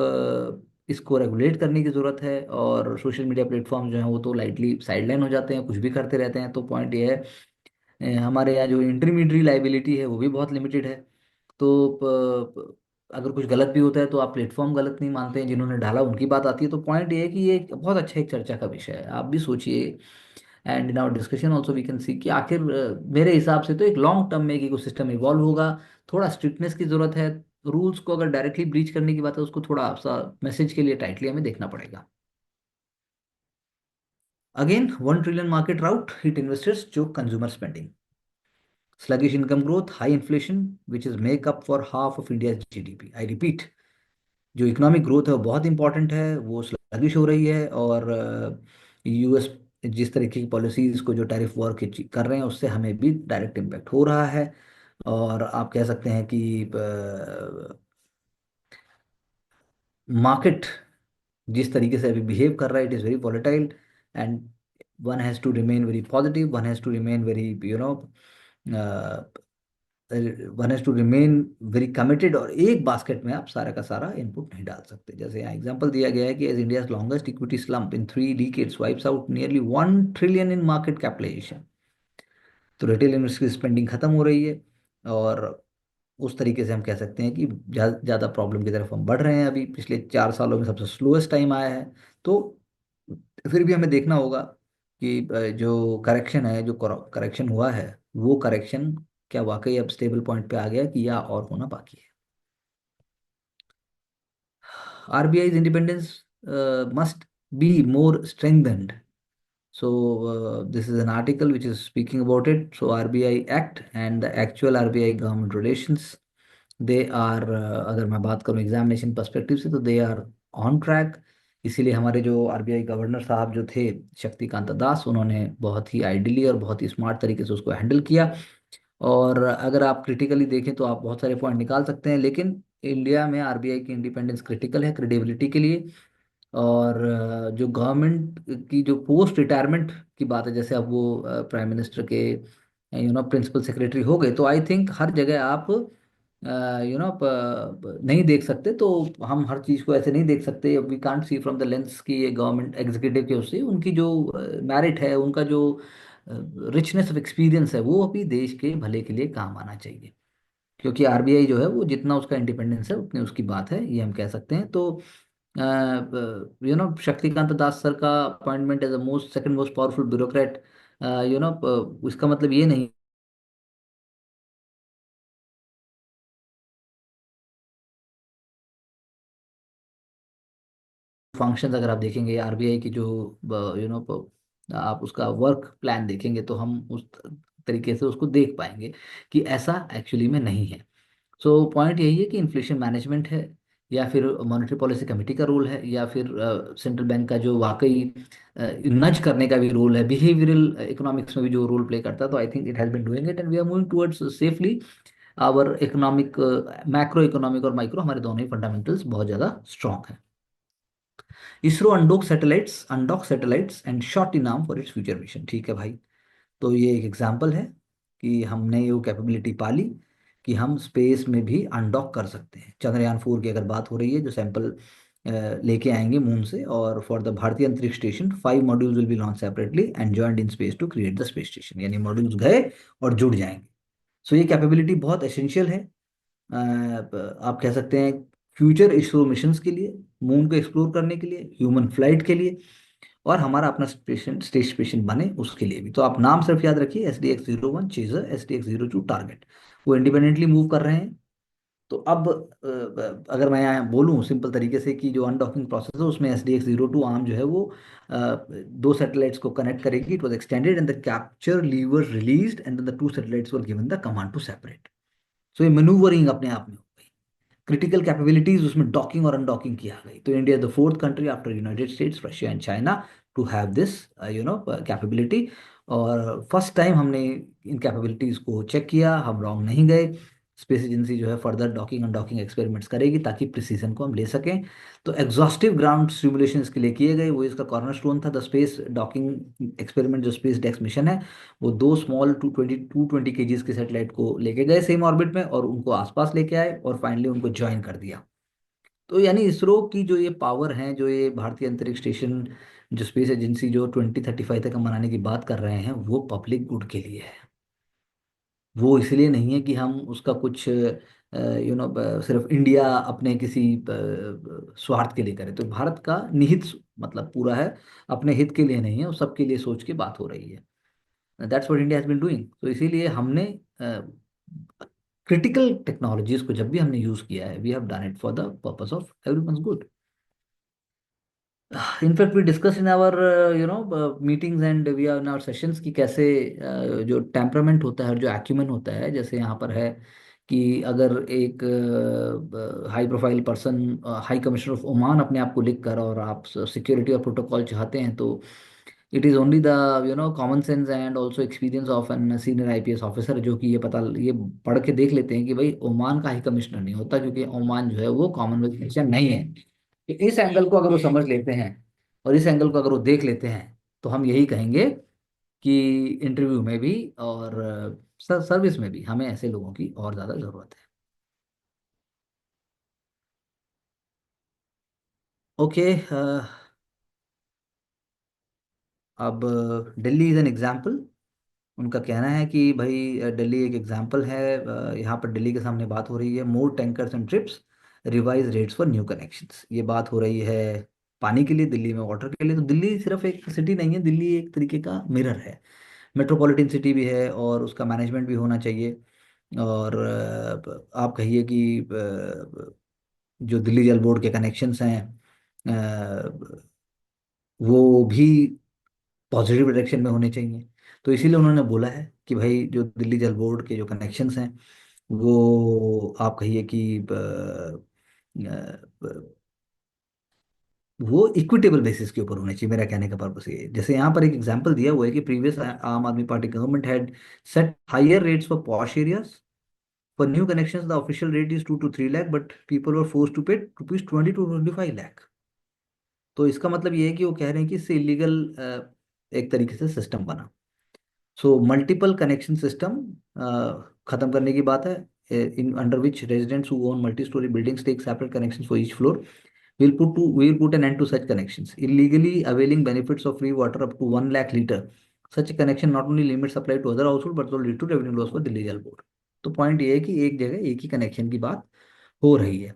इसको रेगुलेट करने की ज़रूरत है, और सोशल मीडिया प्लेटफॉर्म जो हैं वो तो लाइटली साइडलाइन हो जाते हैं, कुछ भी करते रहते हैं। तो पॉइंट ये है, हमारे यहाँ जो इंटरमीडियरी लाइबिलिटी है वो भी बहुत लिमिटेड है। तो अगर कुछ गलत भी होता है तो आप प्लेटफॉर्म गलत नहीं मानते हैं, जिन्होंने डाला उनकी बात आती है। तो पॉइंट ये है कि ये एक बहुत अच्छा एक चर्चा का विषय है, आप भी सोचिए। And in our discussion also we can see कि आखिर मेरे हिसाब से तो एक लॉन्ग टर्म में एक इकोसिस्टम इवॉल्व होगा। थोड़ा स्ट्रिक्टनेस की जरूरत है, रूल्स को अगर डायरेक्टली ब्रीच करने की बात है उसको थोड़ा सा मैसेज के लिए टाइटली हमें देखना पड़ेगा। अगेन 1 ट्रिलियन मार्केट राउट हिट इन्वेस्टर्स, जो consumer spending, sluggish income growth, high inflation, which is make up for half of India's GDP. I repeat, जो इकोनॉमिक ग्रोथ है वो बहुत इंपॉर्टेंट है, वो स्लगिश हो रही है, और यूएस जिस तरीके की पॉलिसीज को जो टैरिफ वॉर के कर रहे हैं उससे हमें भी डायरेक्ट इम्पैक्ट हो रहा है। और आप कह सकते हैं कि मार्केट जिस तरीके से अभी बिहेव कर रहा है, it is very volatile, and one has to remain very positive, one has to remain very, uh, one has to remain very committed, और एक बास्केट में आप सारा का सारा इनपुट नहीं डाल सकते। जैसे यहाँ एग्जांपल दिया गया है कि as India's longest equity slump in 3 decades wipes out nearly 1 trillion in market capitalisation. तो रिटेल इन्वेस्टर की स्पेंडिंग खत्म हो रही है, और उस तरीके से हम कह सकते हैं कि ज़्यादा प्रॉब्लम की तरफ हम बढ़ रहे हैं। अभी पिछले 4 सालों में सबसे स्लोएस्ट टाइम आया है। तो फिर भी हमें देखना होगा कि जो करेक्शन है, जो करेक्शन हुआ है, वो करेक्शन क्या वाकई अब स्टेबल पॉइंट पे आ गया कि या और होना बाकी है। RBI's independence must be more strengthened. So this is an article which is speaking about it. So RBI Act and the actual RBI government relations, they are, अगर मैं बात करूँ एग्जामिनेशन पर्सपेक्टिव से, तो दे आर ऑन ट्रैक। इसीलिए हमारे जो RBI governor साहब जो थे, शक्तिकांत दास, उन्होंने बहुत ही आइडियली और बहुत ही स्मार्ट तरीके से उसको हैंडल किया। और अगर आप क्रिटिकली देखें तो आप बहुत सारे पॉइंट निकाल सकते हैं, लेकिन इंडिया में RBI की इंडिपेंडेंस क्रिटिकल है क्रेडिबिलिटी के लिए। और जो गवर्नमेंट की जो पोस्ट रिटायरमेंट की बात है, जैसे अब वो प्राइम मिनिस्टर के प्रिंसिपल सेक्रेटरी हो गए, तो आई थिंक हर जगह आप नहीं देख सकते। तो हम हर चीज़ को ऐसे नहीं देख सकते, we can't see from the lens की ये गवर्नमेंट एग्जीक्यूटिव के उससे उनकी जो मेरिट है, उनका जो रिचनेस ऑफ एक्सपीरियंस है, वो अभी देश के भले के लिए काम आना चाहिए। क्योंकि RBI जो है वो जितना उसका इंडिपेंडेंस है उतनी उसकी बात है, ये हम कह सकते हैं। तो शक्तिकांत दास सर का appointment as a most second most powerful bureaucrat, इसका मतलब ये नहीं फंक्शंस अगर आप देखेंगे RBI की, जो आप उसका वर्क प्लान देखेंगे, तो हम उस तरीके से उसको देख पाएंगे कि ऐसा एक्चुअली में नहीं है। सो पॉइंट यही है कि इन्फ्लेशन मैनेजमेंट है, या फिर मॉनेटरी पॉलिसी कमेटी का रोल है, या फिर सेंट्रल बैंक का जो वाकई नज करने का भी रोल है, बिहेवियरल इकोनॉमिक्स में भी जो रोल प्ले करता है। तो I think it has been doing it and we are moving towards safely. Our economic, macro economic और माइक्रो, हमारे दोनों ही फंडामेंटल्स बहुत ज़्यादा स्ट्रॉन्ग हैं। ISRO undock satellites and shot in arm for its future mission. ठीक है भाई, तो ये एक एग्जाम्पल है कि हमने वो कैपेबिलिटी पाली कि हम स्पेस में भी अनडॉक कर सकते हैं। चंद्रयान 4 की अगर बात हो रही है, जो सैंपल लेके आएंगे मून से, और for the Bharatiya Antariksh station 5 modules will be launch separately and joined in space to create the space station, यानी मॉड्यूल्स गए और जुड़ जाएंगे। सो ये कैपेबिलिटी बहुत एसेंशियल है, आप कह सकते हैं, फ्यूचर इसरो मिशंस के लिए, मून को एक्सप्लोर करने के लिए, ह्यूमन फ्लाइट के लिए, और हमारा अपना स्टेशन स्टेज स्टेशन बने उसके लिए भी। तो आप नाम सिर्फ याद रखिए, SDX-01 चेजर, SDX-02 टारगेट, वो इंडिपेंडेंटली मूव कर रहे हैं। तो अब अगर मैं यहाँ बोलूँ सिंपल तरीके से कि जो अनडॉकिंग प्रोसेस है उसमें SDX-02 आर्म जो है वो दो सैटेलाइट्स को कनेक्ट करेगी। It was extended and the capture lever released and the two satellites were given the command to separate. So ये मैन्यूवरिंग अपने आप में हो गई, क्रिटिकल कैपेबिलिटीज उसमें डॉकिंग और अनडॉकिंग किया गई। तो India the fourth country after United States, Russia and China to have this capability. और फर्स्ट टाइम हमने इन कैपेबिलिटीज को चेक किया, हम रॉन्ग नहीं गए। स्पेस एजेंसी जो है फर्दर डॉकिंग अनडॉकिंग एक्सपेरिमेंट्स करेगी ताकि प्रिसीजन को हम ले सकें। तो एग्जॉस्टिव ग्राउंड सिमुलेशन के लिए किए गए, वो इसका कॉर्नर स्टोन था। द स्पेस डॉकिंग एक्सपेरिमेंट जो स्पेस डेक्स मिशन है, वो दो स्मॉल 220 kgs के सेटेलाइट को लेके गए सेम ऑर्बिट में, और उनको आसपास लेके आए और फाइनली उनको ज्वाइन कर दिया। तो यानी इसरो की जो ये पावर है, जो ये भारतीय अंतरिक्ष स्टेशन, जो स्पेस एजेंसी जो 2035 तक हम बनाने की बात कर रहे हैं, वो पब्लिक गुड के लिए है। वो इसलिए नहीं है कि हम उसका कुछ सिर्फ इंडिया अपने किसी स्वार्थ के लिए करे। तो भारत का निहित मतलब पूरा है, अपने हित के लिए नहीं है, वो सबके लिए सोच के बात हो रही है। That's what India has been doing. तो इसीलिए हमने क्रिटिकल टेक्नोलॉजीज को जब भी हमने यूज किया है, we have done it for the purpose of everyone's good. In fact we discuss in our meetings and we are in our sessions कि कैसे जो टेम्परामेंट होता है और जो एक्यूमेन होता है, जैसे यहाँ पर है कि अगर एक high profile person, high commissioner of Oman अपने आप को लिख कर, और आप सिक्योरिटी और प्रोटोकॉल चाहते हैं, तो it is only the common sense and also experience of an senior IPS officer, जो कि ये पढ़ के देख लेते हैं कि भाई ओमान का हाई कमिश्नर नहीं होता, क्योंकि ओमान जो है वो कॉमनवेल्थ नेशन नहीं है। तो इस एंगल को अगर वो समझ लेते हैं और इस एंगल को अगर वो देख लेते हैं, तो हम यही कहेंगे कि इंटरव्यू में भी और सर्विस में भी हमें ऐसे लोगों की और ज़्यादा ज़रूरत है। ओके। अब दिल्ली इज़ एन एग्जाम्पल। उनका कहना है कि भाई दिल्ली एक एग्जाम्पल है। यहाँ पर दिल्ली के सामने बात हो रही है, more tankers and trips, revise rates for new connections. ये बात हो रही है पानी के लिए, दिल्ली में वाटर के लिए। तो दिल्ली सिर्फ एक सिटी नहीं है, दिल्ली एक तरीके का मिरर है, मेट्रोपॉलिटन सिटी भी है और उसका मैनेजमेंट भी होना चाहिए। और आप कहिए कि जो दिल्ली जल बोर्ड के कनेक्शंस हैं वो भी पॉजिटिव डायरेक्शन में होने चाहिए। तो इसीलिए उन्होंने बोला है कि भाई जो दिल्ली जल बोर्ड के जो कनेक्शंस हैं वो आप कहिए कि वो इक्विटेबल बेसिस के ऊपर होने चाहिए। मेरा कहने का पर्पस ये है, जैसे यहाँ पर एक एग्जांपल दिया हुआ है कि previous Aam Aadmi party government had set higher rates for posh areas. For new connections the official rate is 2 to 3 lakh, but people were force to pay rupees 20 to 25 lakh। तो इसका मतलब ये है कि वो कह रहे हैं कि इससे इलीगल एक तरीके से सिस्टम बना। सो मल्टीपल कनेक्शन सिस्टम खत्म करने की बात है, in under which residents who own multi storey buildings take separate connections for each floor. We will put an end to such connections. Illegally availing benefits of free water up to 1 lakh liter. Such a connection not only limits supply to other household but also lead to revenue loss for Delhi Jal Board. तो point ये है कि एक जगह एक ही connection की बात हो रही है।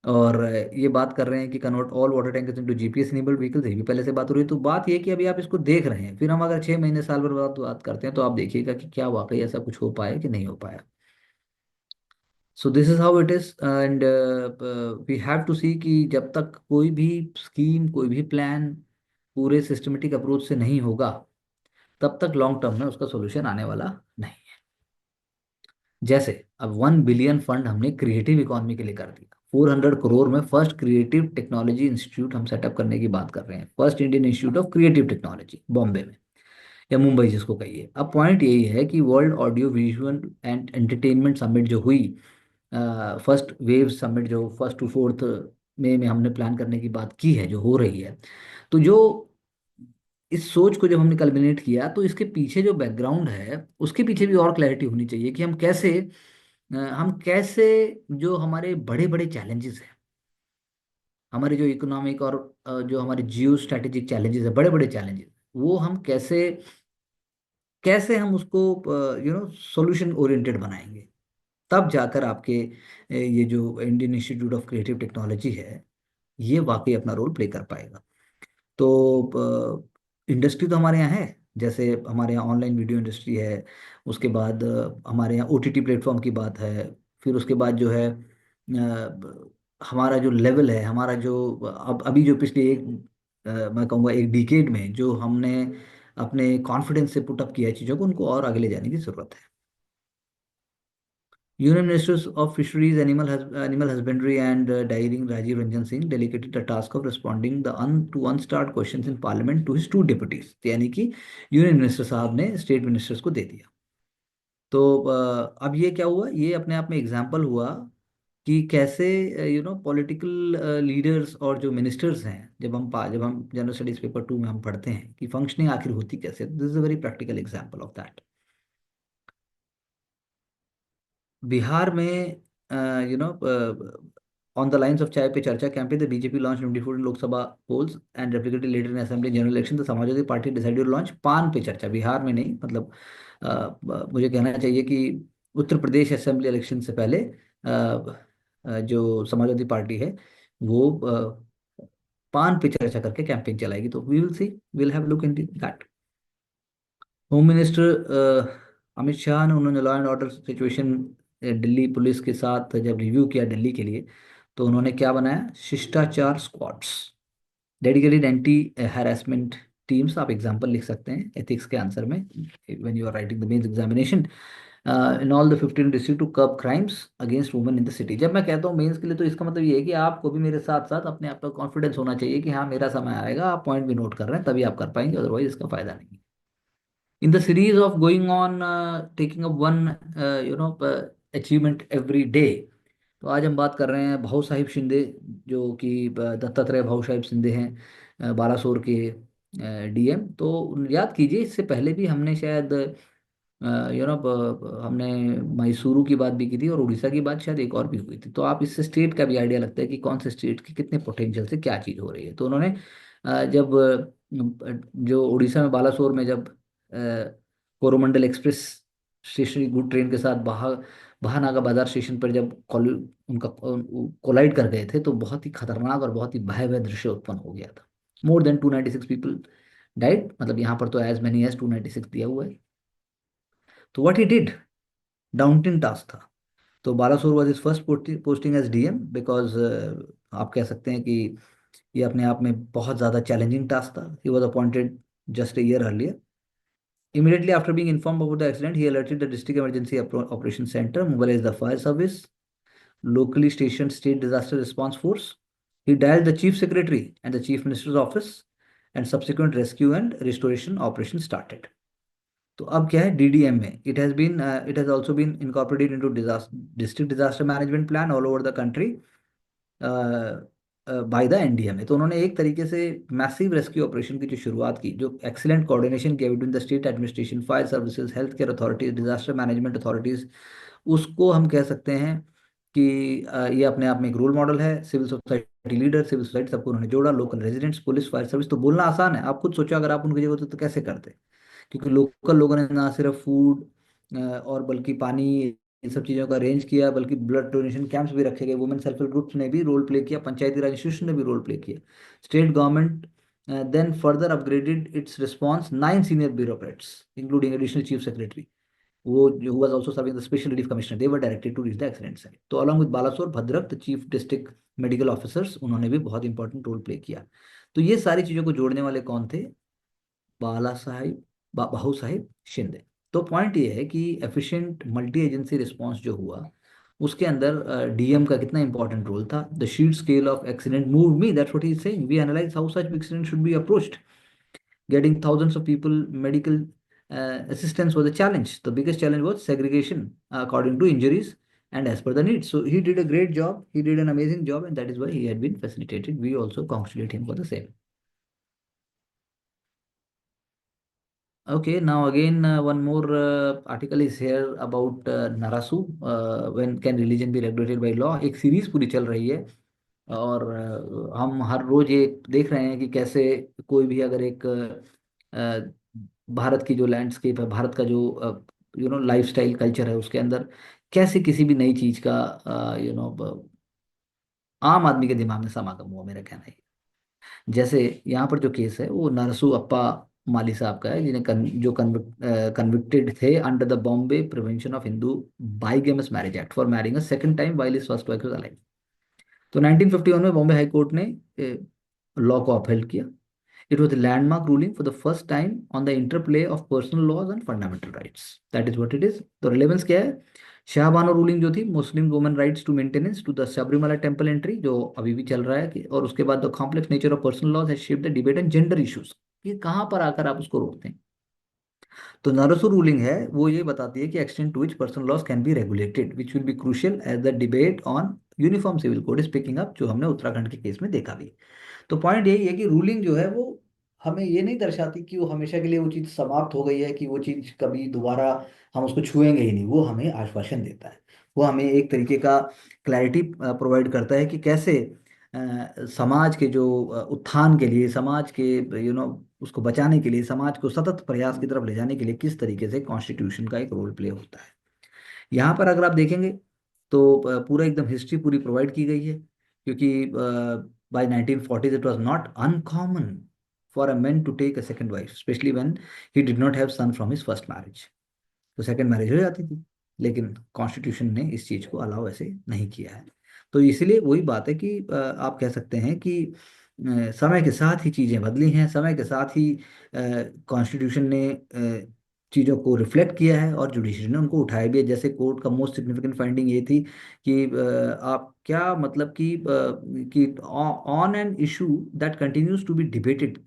और ये बात कर रहे हैं कि convert all water tankers into GPS enabled vehicles, ये भी पहले से बात हो रही है। तो बात ये है कि अभी आप इसको देख रहे हैं, फिर हम अगर 6 महीने साल भर बाद बात करते हैं तो आप देखिएगा कि क्या वाकई ऐसा कुछ हो पाया कि नहीं हो पाया। So this is how it is and we have to see कि जब तक कोई भी स्कीम, कोई भी प्लान पूरे सिस्टमेटिक अप्रोच से नहीं होगा, तब तक लॉन्ग टर्म में उसका सोल्यूशन आने वाला नहीं। जैसे अब 1 बिलियन फंड हमने क्रिएटिव इकोनॉमी के लिए कर दिया, 400 करोड़ में फर्स्ट क्रिएटिव टेक्नोलॉजी इंस्टीट्यूट हम सेटअप करने की बात कर रहे हैं, first Indian institute of creative technology Bombay में या मुंबई जिसको कहिए। अब पॉइंट यही है कि world audio visual and entertainment summit जो हुई, फर्स्ट वेव समिट जो 1 to 4 में हमने प्लान करने की बात की है, जो हो रही है, तो जो इस सोच को जब हमने कल्मिनेट किया तो इसके पीछे जो बैकग्राउंड है उसके पीछे भी और क्लैरिटी होनी चाहिए कि हम कैसे जो हमारे बड़े बड़े चैलेंजेस हैं, हमारे जो इकोनॉमिक और जो हमारे जियो स्ट्रैटेजिक चैलेंजेस है, बड़े बड़े चैलेंजेस, वो हम कैसे कैसे हम उसको सॉल्यूशन ओरिएंटेड बनाएंगे। तब जाकर आपके ये जो Indian institute of creative technology है ये वाकई अपना रोल प्ले कर पाएगा। तो इंडस्ट्री तो हमारे यहाँ है, जैसे हमारे यहाँ ऑनलाइन वीडियो इंडस्ट्री है, उसके बाद हमारे यहाँ ओटीटी प्लेटफॉर्म की बात है, फिर उसके बाद जो है हमारा जो लेवल है, हमारा जो अब अभी जो पिछले मैं कहूँगा एक डिकेड में जो हमने अपने कॉन्फिडेंस से पुटअप किया है चीज़ों को, उनको और आगे ले जाने की ज़रूरत है। Union Ministers of Fisheries, Animal Husbandry and Dairying Rajiv Ranjan Singh delegated the task of responding to unstarred questions in Parliament to his two deputies। यानी कि यूनियन मिनिस्टर साहब ने स्टेट मिनिस्टर्स को दे दिया। तो अब ये क्या हुआ, ये अपने आप में एग्जाम्पल हुआ कि कैसे पॉलिटिकल लीडर्स और जो मिनिस्टर्स हैं, जब हम जनरल स्टडीज पेपर 2 में हम पढ़ते हैं कि फंक्शनिंग आखिर होती कैसे। This is a very practical example of that. Bihar में on the lines of Chai pe Charcha campaign, the BJP launch 24 Lok Sabha polls and replicated later in assembly general election, the Samajwadi party decided launch Paan pe चर्चा। बिहार में नहीं, मतलब मुझे कहना चाहिए कि उत्तर प्रदेश असेंबली इलेक्शन से पहले जो समाजवादी पार्टी है वो पान पे चर्चा करके कैंपेन चलाएगी। तो we will see, will have look into that. Home minister Amit Shah ने, उन्होंने law and order situation Delhi police के साथ जब रिव्यू किया दिल्ली के लिए, तो उन्होंने क्या बनाया, Shishtachar squads, dedicated anti harassment teams. आप एग्जांपल लिख सकते हैं एथिक्स के आंसर में when you are writing the mains examination, in all the 15 district to curb crimes against women in the city. जब मैं कहता हूँ मेंस के लिए, तो इसका मतलब ये है कि आपको भी मेरे साथ साथ अपने आप पर कॉन्फिडेंस होना चाहिए कि हाँ मेरा समय आएगा, आप पॉइंट भी नोट कर रहे हैं तभी आप कर पाएंगे, अदरवाइज इसका फायदा नहीं। In the series of going on taking up one achievement every day, तो आज हम बात कर रहे हैं भाऊ साहिब शिंदे, जो कि दत्तात्रेय भाऊ साहिब शिंदे हैं, बालासोर के। डीएम। तो याद कीजिए, इससे पहले भी हमने शायद हमने मैसूरू की बात भी की थी, और उड़ीसा की बात शायद एक और भी हुई थी। तो आप इससे स्टेट का भी आइडिया लगता है कि कौन से स्टेट के कितने पोटेंशियल से क्या चीज़ हो रही है। तो उन्होंने जब जो उड़ीसा में बालासोर में जब Coromandel express stationary good train के साथ बहानागा बाजार स्टेशन पर जब उनका कोलाइड कर गए थे, तो बहुत ही खतरनाक और बहुत ही भयावह दृश्य उत्पन्न हो गया था। मोर देन 296 पीपल डाइड, मतलब यहाँ पर तो एज मैनी एज 296 दिया हुआ है। तो what he did, daunting task था। तो Balasore was his first posting as DM, because आप कह सकते हैं कि ये अपने आप में बहुत ज़्यादा चैलेंजिंग टास्क था। He was appointed just a year earlier. Immediately after being informed about the accident, he alerted the District Emergency Operations Center, mobilized the fire service, locally stationed State Disaster Response Force. He dialed the Chief Secretary and the Chief Minister's office, and subsequent rescue and restoration operations started. तो अब क्या है DDM में, it has also been incorporated into district disaster management plan all over the country by the NDMA. तो उन्होंने एक तरीके से मैसिव रेस्क्यू ऑपरेशन की जो शुरुआत की, जो एक्सीलेंट कोऑर्डिनेशन किया between the state administration, fire services, health care authorities, disaster management authorities, उसको हम कह सकते हैं कि ये अपने आप में एक रोल मॉडल है। Civil society leader, civil society, सबको उन्होंने जोड़ा, local residents, police, fire service. तो बोलना आसान है, आप खुद सोचो अगर आप उनकी जगह होते तो कैसे करते। क्योंकि लोकल लोगों ने ना सिर्फ फूड और बल्कि पानी, इन सब चीज़ों का अरेंज किया, बल्कि ब्लड डोनेशन कैंप्स भी रखे गए, वुमेन सेल्फ हेल्प ग्रुप्स ने भी रोल प्ले किया, पंचायती राज इंस्टीट्यूशन ने भी रोल प्ले किया। State government then further upgraded its response, 9 senior bureaucrats including additional chief secretary, वो जो was also serving the special relief commissioner, they were directed to reach the accident site. तो along with Balasore, Bhadrak, the chief district medical officers, उन्होंने भी बहुत important role play किया। तो ये सारी चीज़ों को जोड़ने वाले कौन थे? बाला साहिब, बाहू साहिब शिंदे। तो पॉइंट ये है कि एफिशिएंट मल्टी एजेंसी रिस्पांस जो हुआ, उसके अंदर डीएम का कितना इंपॉर्टेंट रोल था। The sheer scale of accident move me, that's what he is saying, we analyse how such accident should be approached, getting thousands of people medical assistance was a challenge. The biggest challenge was segregation according to injuries and as per the needs. So he did a great job, he did an amazing job, and that is why he had been facilitated. We also congratulate him for the same. Okay, now again, one more article is here about Narasu. When can religion be regulated by law? एक series पूरी चल रही है, और हम हर रोज ये देख रहे हैं कि कैसे कोई भी अगर एक भारत की जो लैंडस्केप है, भारत का जो लाइफस्टाइल कल्चर है, उसके अंदर कैसे किसी भी नई चीज का आम आदमी के दिमाग में समागम हुआ, मेरा कहना है। जैसे यहाँ पर जो केस है वो नरसू अप्पा माली साहब का है, जो कन्विक्टेड थे under the Bombay prevention of Hindu bigamous marriage act for marrying a second time while his first wife was alive. तो 1951 में बॉम्बे हाई कोर्ट ने लॉ को अपहेल्ड किया। It was landmark ruling for the first time on the interplay of personal laws and fundamental rights. That is what it is. तो relevance क्या है? Shah Bano ruling जो थी, Muslim women rights to maintenance to the Sabarimala temple entry, जो अभी भी चल रहा है और उसके बाद the complex nature of personal laws has shaped the debate and gender issues. ये कहाँ पर आकर आप उसको रोकते हैं? तो नारसू रूलिंग है वो ये बताती है कि extend to which personal laws can be regulated which will be crucial as the debate on uniform civil code is picking up, जो हमने उत्तराखंड के केस में देखा भी। तो पॉइंट यही है कि रूलिंग जो है वो हमें ये नहीं दर्शाती कि वो हमेशा के लिए वो चीज़ समाप्त हो गई है, कि वो चीज़ कभी दोबारा हम उसको छुएंगे ही नहीं। वो हमें आश्वासन देता है, वो हमें एक तरीके का क्लैरिटी प्रोवाइड करता है कि कैसे समाज के जो उत्थान के लिए, समाज के उसको बचाने के लिए, समाज को सतत प्रयास की तरफ ले जाने के लिए किस तरीके से कॉन्स्टिट्यूशन का एक रोल प्ले होता है। यहाँ पर अगर आप देखेंगे तो पूरा एकदम हिस्ट्री पूरी प्रोवाइड की गई है, क्योंकि by 1940s it was not uncommon for a man to take a second wife, specially when he did not have son from his first marriage. तो सेकंड मैरिज हो जाती थी, लेकिन कॉन्स्टिट्यूशन ने इस चीज़ को अलाउ ऐसे नहीं किया है। तो इसलिए वही बात है कि आप कह सकते हैं कि समय के साथ ही चीज़ें बदली हैं, समय के साथ ही कॉन्स्टिट्यूशन ने चीज़ों को रिफ्लेक्ट किया है और जुडिशरी ने उनको उठाया भी है। जैसे कोर्ट का मोस्ट सिग्निफिकेंट फाइंडिंग ये थी कि आप क्या मतलब कि on an issue that continues to be debated,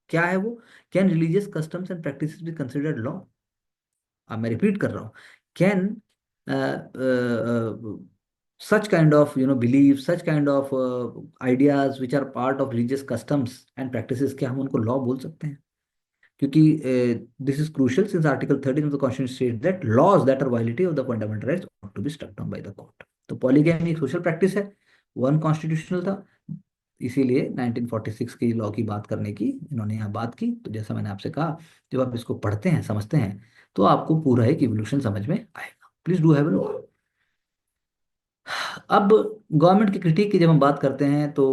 क्या है वो? Can religious customs and practices be considered law? अब मैं रिपीट कर रहा हूँ, can such kind of beliefs, such kind of ideas which are part of religious customs and practices, क्या हम उनको लॉ बोल सकते हैं? क्योंकि this is crucial since article 13 of the constitution state that laws that are violative of the fundamental rights ought to be struck down by the court. तो polygamy एक social practice है, वन कॉन्स्टिट्यूशनल था, इसीलिए 1946 की law की बात करने की इन्होंने यहाँ बात की। तो जैसा मैंने आपसे कहा, जब आप इसको पढ़ते हैं समझते हैं तो आपको पूरा एक इवोल्यूशन समझ में आएगा। Please do have a look. अब गवर्नमेंट की क्रिटिक की जब हम बात करते हैं तो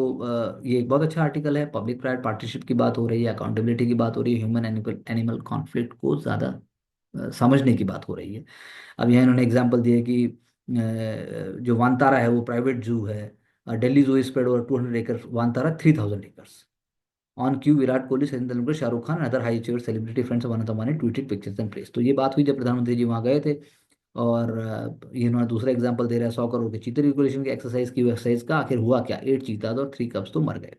ये एक बहुत अच्छा आर्टिकल है। पब्लिक प्राइवेट पार्टनरशिप की बात हो रही है, अकाउंटेबिलिटी की बात हो रही है, ह्यूमन एनिमल एनिमल कॉन्फ्लिक्ट को ज़्यादा समझने की बात हो रही है। अब यहाँ इन्होंने एग्जांपल दिए कि जो वानतारा है वो प्राइवेट जू है। Delhi zoo spread over 200 acres, Vantara 3000 acres. On cue Virat Kohli, Sachin Tendulkar, Shah Rukh Khan, other high achiever celebrity friends of Anant Ambani tweeted pictures and place. तो ये बात हुई जब प्रधानमंत्री जी वहाँ गए थे। और ये इन्होंने दूसरा एग्जांपल दे रहा है 100 करोड़ के चीते रिकोलेशन की एक्सरसाइज की। एक्सरसाइज का आखिर हुआ क्या? 8 चीताज और 3 कब्स तो मर गए।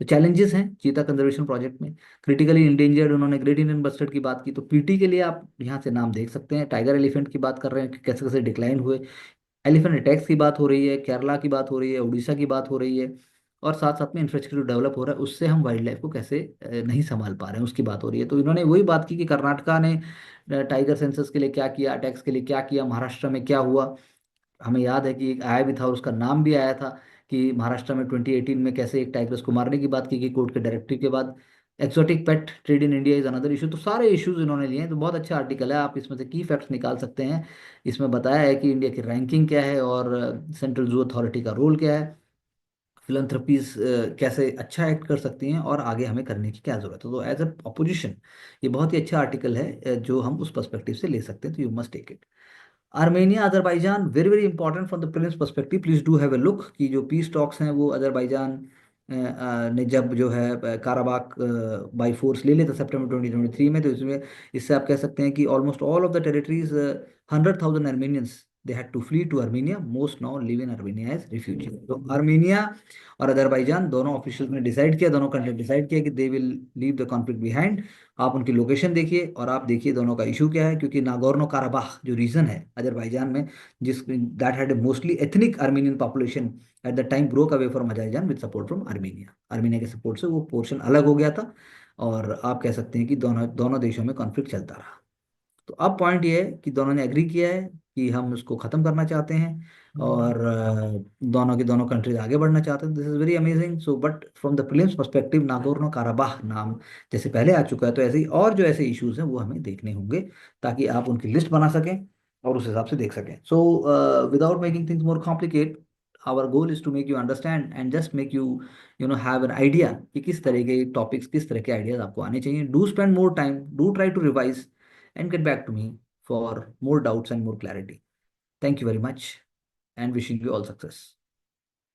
तो चैलेंजेस हैं चीता कंजर्वेशन प्रोजेक्ट में। क्रिटिकली इंडेंजर्ड, उन्होंने ग्रेट इंडियन बस्टर्ड की बात की। तो पीटी के लिए आप यहाँ से नाम देख सकते हैं। टाइगर एलिफेंट की बात कर रहे हैं कि कैसे कैसे डिक्लाइन हुए। एलिफेंट अटैक्स की बात हो रही है, केरला की बात हो रही है, उड़ीसा की बात हो रही है। और साथ साथ में इंफ्रास्ट्रक्चर डेवलप हो रहा है, उससे हम वाइल्ड लाइफ को कैसे नहीं संभाल पा रहे हैं उसकी बात हो रही है। तो इन्होंने वही बात की कि कर्नाटका ने टाइगर सेंसस के लिए क्या किया, अटैक्स के लिए क्या किया, महाराष्ट्र में क्या हुआ। हमें याद है कि एक आया भी था और उसका नाम भी आया था कि महाराष्ट्र में 2018 में कैसे एक टाइगर्स को मारने की बात की गई कोर्ट के डायरेक्टिव के बाद। Exotic pet trade in India is another issue. तो सारे इश्यूज इन्होंने लिए हैं। तो बहुत अच्छा आर्टिकल है, आप इसमें से की फैक्ट्स निकाल सकते हैं। इसमें बताया है कि इंडिया की रैंकिंग क्या है और सेंट्रल जू अथॉरिटी का रोल क्या है, फिलंथ्रपीज कैसे अच्छा एक्ट कर सकती हैं और आगे हमें करने की क्या जरूरत है। तो एज अ अपोजिशन ये बहुत ही अच्छा आर्टिकल है जो हम उस पर्सपेक्टिव से ले सकते हैं। तो you must take it. Armenia Azerbaijan, very very important from the prelims perspective, please do have a look कि जो पीस टॉक्स हैं वो अजरबैजान ने जब जो है काराबाक बाई फोर्स ले लिया था सितंबर 2023 में। तो इसमें इससे आप कह सकते हैं कि almost all of the territories 100,000 Armenians they had to flee to Armenia, most now live in Armenia as refugee. तो आर्मेनिया और अजरबैजान दोनों ऑफिशियल ने डिसाइड किया, दोनों कंट्री डिसाइड किया कि they will leave the conflict behind. आप उनकी लोकेशन देखिए और आप देखिए दोनों का इशू क्या है। क्योंकि नागोर्नो काराबाख जो रीजन है अजरबैजान में, जिस that had a mostly ethnic Armenian population at the time, broke away from Azerbaijan with support from Armenia. Armenia के सपोर्ट से वो पोर्शन अलग हो गया था। और आप कह सकते हैं कि दोनों दोनों देशों में कॉन्फ्लिक्ट चलता रहा। तो अब पॉइंट ये है कि दोनों ने एग्री किया है कि हम उसको ख़त्म करना चाहते हैं और दोनों की दोनों कंट्रीज आगे बढ़ना चाहते हैं। This is very amazing. So but from the prelims perspective Nagorno Karabakh नाम जैसे पहले आ चुका है, तो ऐसे ही और जो ऐसे इश्यूज हैं वो हमें देखने होंगे ताकि आप उनकी लिस्ट बना सकें और उस हिसाब से देख सकें। So without making things more complicate, our goal is to make you understand and just make you have an idea कि किस तरह के टॉपिक्स, किस तरह के आइडियाज आपको आने चाहिए। Do spend more time, do try to revise and get back to me for more doubts and more clarity. Thank you very much and wishing you all success.